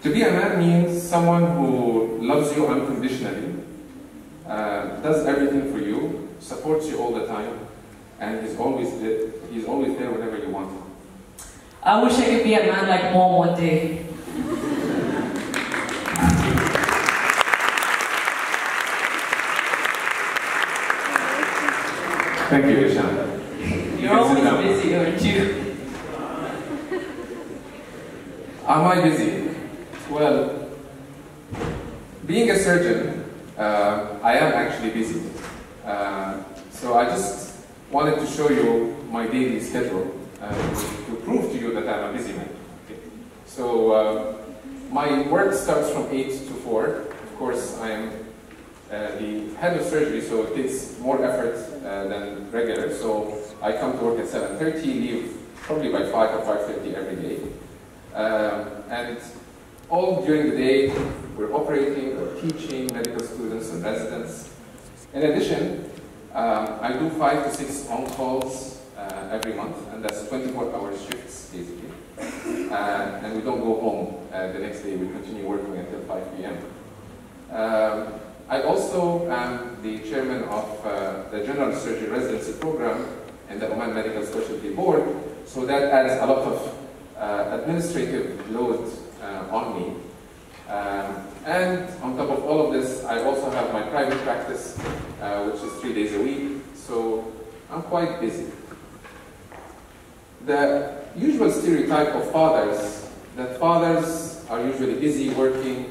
To be a man means someone who loves you unconditionally, does everything for you, supports you all the time, and he's always there whenever you want him. I wish I could be a man like Mom one day. Thank you, Ishan. You're always busy, aren't you? Am I busy? Well, being a surgeon, I am actually busy. So I just wanted to show you my daily schedule to prove to you that I'm a busy man. Okay. So my work starts from 8 to 4. Of course, I am the head of surgery, so it takes more effort than regular. So I come to work at 7:30, leave probably by 5 or 5:30 every day. And all during the day, we're operating or teaching medical students and residents. In addition, I do 5 to 6 on-calls every month, and that's 24-hour shifts, basically. And we don't go home the next day. We continue working until 5 p.m. I also am the chairman of the General Surgery Residency Program in the Oman Medical Specialty Board, so that adds a lot of administrative load on me. And on top of all of this, I also have my private practice, which is 3 days a week, so I'm quite busy. The usual stereotype of fathers, that fathers are usually busy working,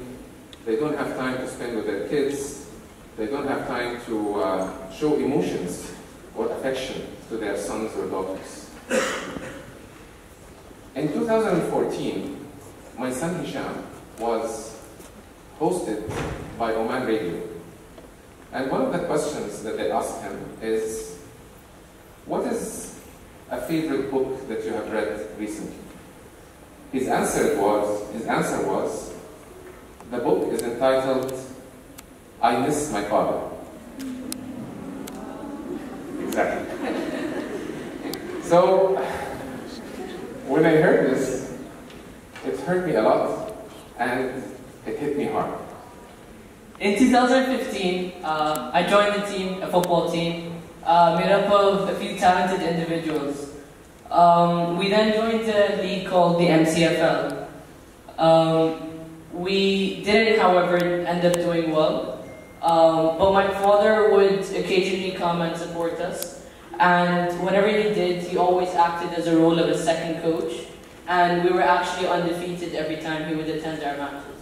they don't have time to spend with their kids, they don't have time to show emotions or affection to their sons or daughters. In 2014, my son Hisham was hosted by Oman Radio. And one of the questions that they asked him is, what is a favorite book that you have read recently? His answer was, the book is entitled, I Miss My Father. Exactly. So, when I heard this, it hurt me a lot, and it hit me hard. In 2015, I joined the team, a football team, made up of a few talented individuals. We then joined a league called the MCFL. We didn't, however, end up doing well, but my father would occasionally come and support us, and whenever he did, he always acted as a role of a second coach, and we were actually undefeated every time he would attend our matches.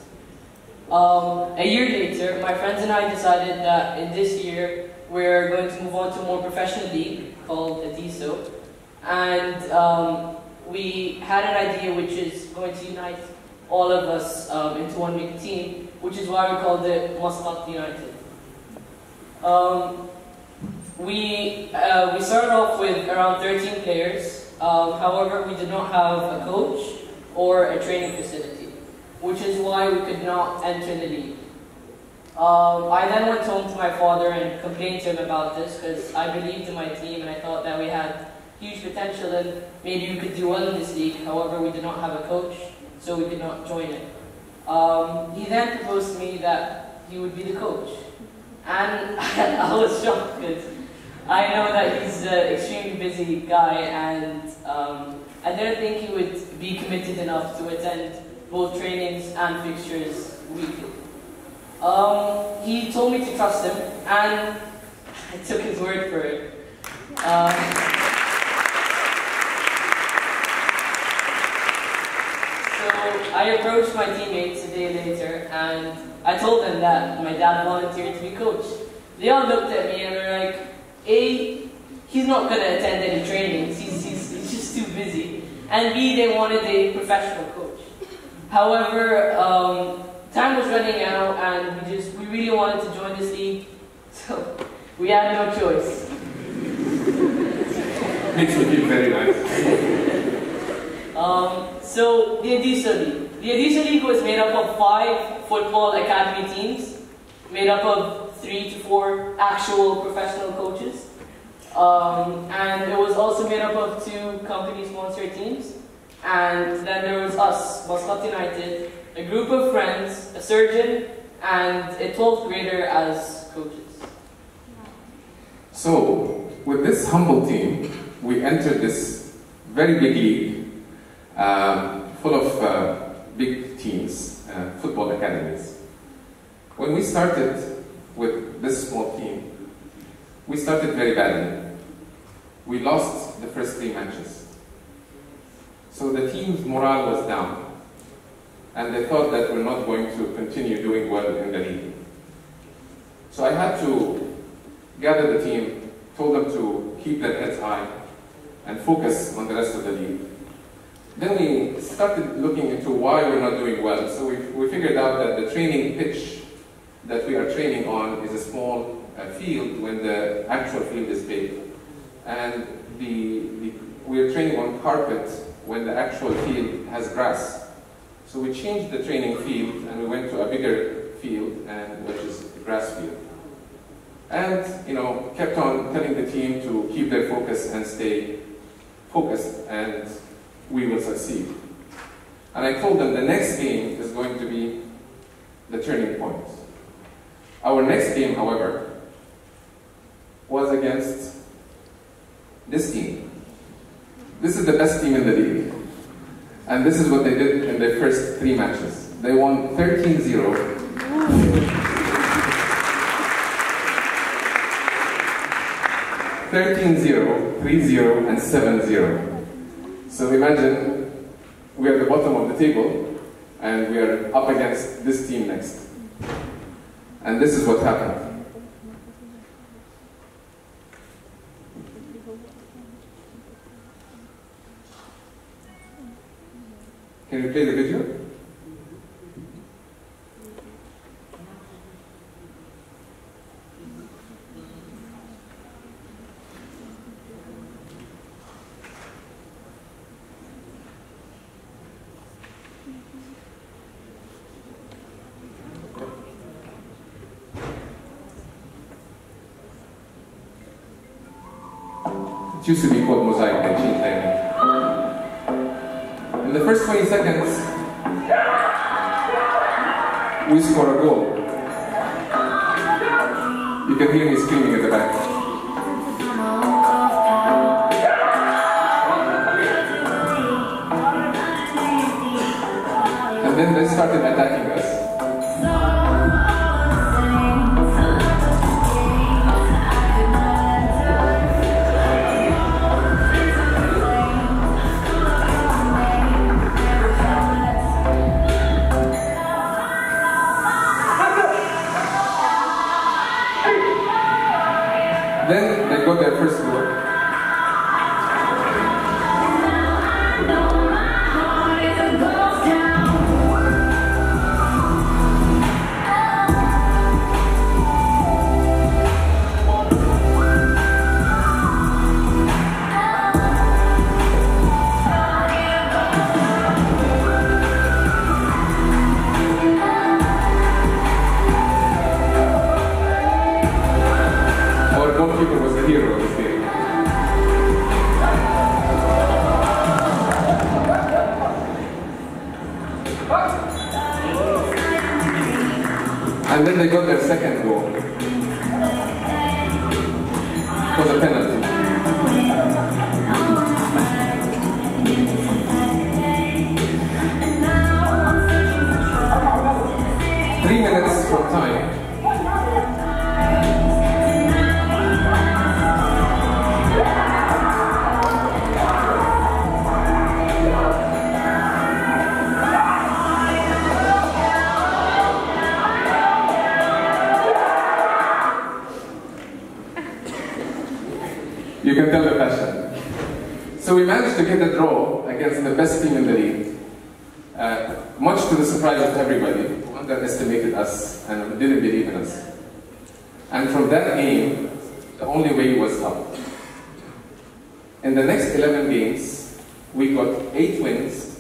A year later, my friends and I decided that in this year, we're going to move on to a more professional league called TEDxSQU, and we had an idea which is going to unite all of us into one big team, which is why we called it Muscat United. We started off with around 13 players, however we did not have a coach or a training facility, which is why we could not enter the league. I then went home to my father and complained to him about this because I believed in my team and I thought that we had huge potential and maybe we could do well in this league, however we did not have a coach, so we could not join it. He then proposed to me that he would be the coach. And I was shocked because I know that he's an extremely busy guy and I didn't think he would be committed enough to attend both trainings and fixtures weekly. He told me to trust him and I took his word for it. So I approached my teammates a day later and I told them that my dad volunteered to be coach. They all looked at me and were like, A, he's not going to attend any trainings, he's just too busy. And B, they wanted a professional coach. However, time was running out and we really wanted to join this league, so we had no choice. Makes me feel very nice. So, the TEDxSQU League. The TEDxSQU League was made up of 5 football academy teams, made up of 3 to 4 actual professional coaches. And it was also made up of 2 company-sponsored teams. And then there was us, Muscat United, a group of friends, a surgeon, and a 12th grader as coaches. So, with this humble team, we entered this very big league, full of big teams, football academies. When we started with this small team, we started very badly. We lost the first 3 matches. So the team's morale was down, and they thought that we're not going to continue doing well in the league. So I had to gather the team, told them to keep their heads high and focus on the rest of the league. Then we started looking into why we're not doing well. So we figured out that the training pitch that we are training on is a small field when the actual field is big. And we are training on carpet when the actual field has grass. So we changed the training field and we went to a bigger field, which is a grass field. And kept on telling the team to keep their focus and stay focused, and we will succeed. And I told them the next game is going to be the turning point. Our next game, however, was against this team. This is the best team in the league. And this is what they did in their first 3 matches. They won 13-0. 13-0, 3-0, and 7-0. So imagine we are at the bottom of the table and we are up against this team next. And this is what happened. Can you play the video? It used to be called Mosaic, they changed their name. In the first 20 seconds, we score a goal. You can hear me screaming at the back. And then they started attacking us. Then they got their first goal. Our goalkeeper was the hero of this game. And then they got their second goal. It was a penalty. Three minutes from time. You can tell the passion. So we managed to get a draw against the best team in the league, much to the surprise of everybody who underestimated us and didn't believe in us. And from that game, the only way was up. In the next 11 games, we got 8 wins,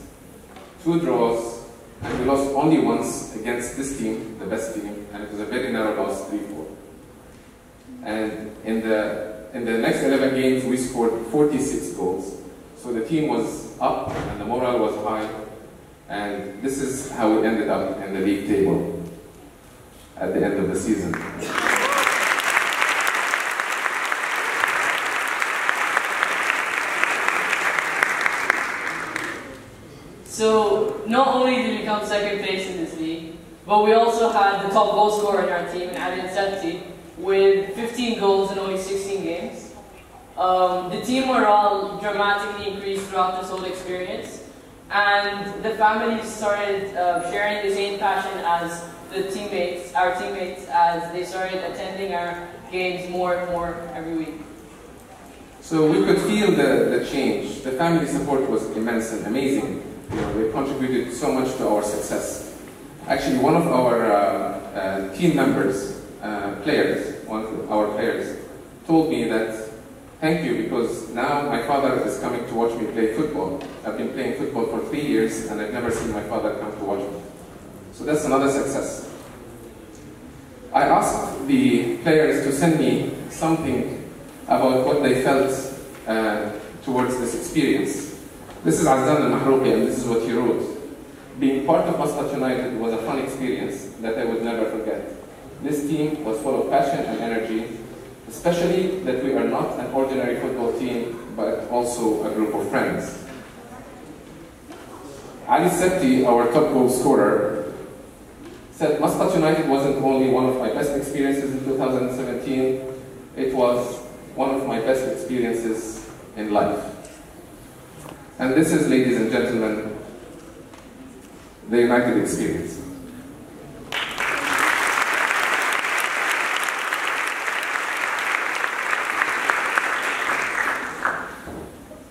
2 draws, and we lost only once against this team, the best team, and it was a very narrow loss, 3-4. And in the next 11 games, we scored 46 goals. So the team was up and the morale was high. And this is how we ended up in the league table at the end of the season. So not only did we come second place in this league, but we also had the top goal scorer in our team, Ali with 15 goals in only 16 games. The team morale dramatically increased throughout this whole experience, and the families started sharing the same passion as our teammates, as they started attending our games more and more every week. So we could feel the change. The family support was immense and amazing. They contributed so much to our success. Actually, one of our team members, one of our players, told me that, thank you, because now my father is coming to watch me play football. I've been playing football for 3 years and I've never seen my father come to watch me. So that's another success. I asked the players to send me something about what they felt towards this experience. This is Azan al-Mahrouqi, and this is what he wrote. Being part of Muscat United was a fun experience that I would never forget. This team was full of passion and energy, especially that we are not an ordinary football team, but also a group of friends. Ali Septi, our top goal scorer, said Muscat United wasn't only one of my best experiences in 2017, it was one of my best experiences in life. And this is, ladies and gentlemen, the United experience.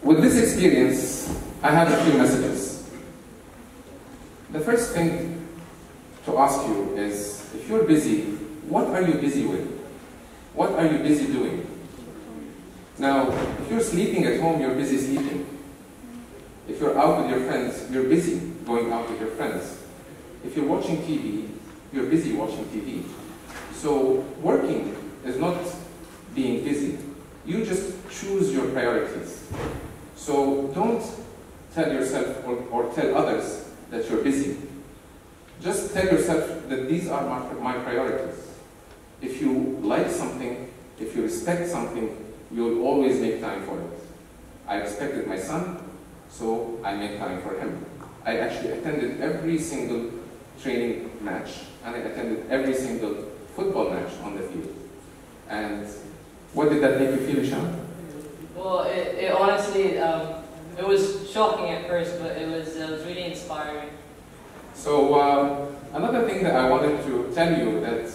With this experience, I have a few messages. The first thing to ask you is, if you're busy, what are you busy with? What are you busy doing? Now, if you're sleeping at home, you're busy sleeping. If you're out with your friends, you're busy going out with your friends. If you're watching TV, you're busy watching TV. So working is not being busy. You just choose your priorities. So don't tell yourself or tell others that you're busy. Just tell yourself that these are my priorities. If you like something, if you respect something, you'll always make time for it. I respected my son, so I made time for him. I actually attended every single training match, and I attended every single football match on the field. And what did that make you feel, Isham? Well, it honestly, it was shocking at first, but it was really inspiring. So another thing that I wanted to tell you, that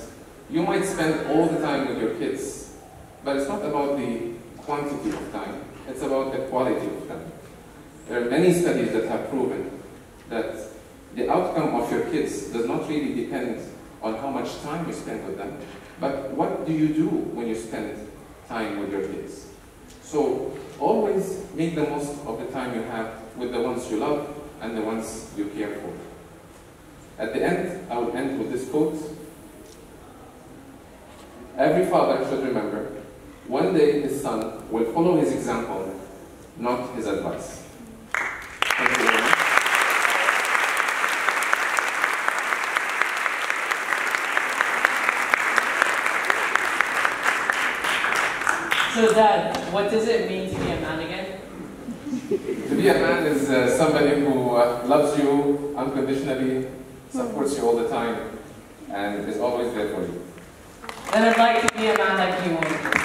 you might spend all the time with your kids, but it's not about the quantity of time, it's about the quality of time. There are many studies that have proven that the outcome of your kids does not really depend on how much time you spend with them, but what do you do when you spend time with your kids? So always make the most of the time you have with the ones you love and the ones you care for. At the end, I will end with this quote. Every father should remember, one day his son will follow his example, not his advice. Thank you very much. So Dad, what does it mean to be a man again? To be a man is somebody who loves you unconditionally, supports you all the time, and is always there for you. Then I'd like to be a man like you.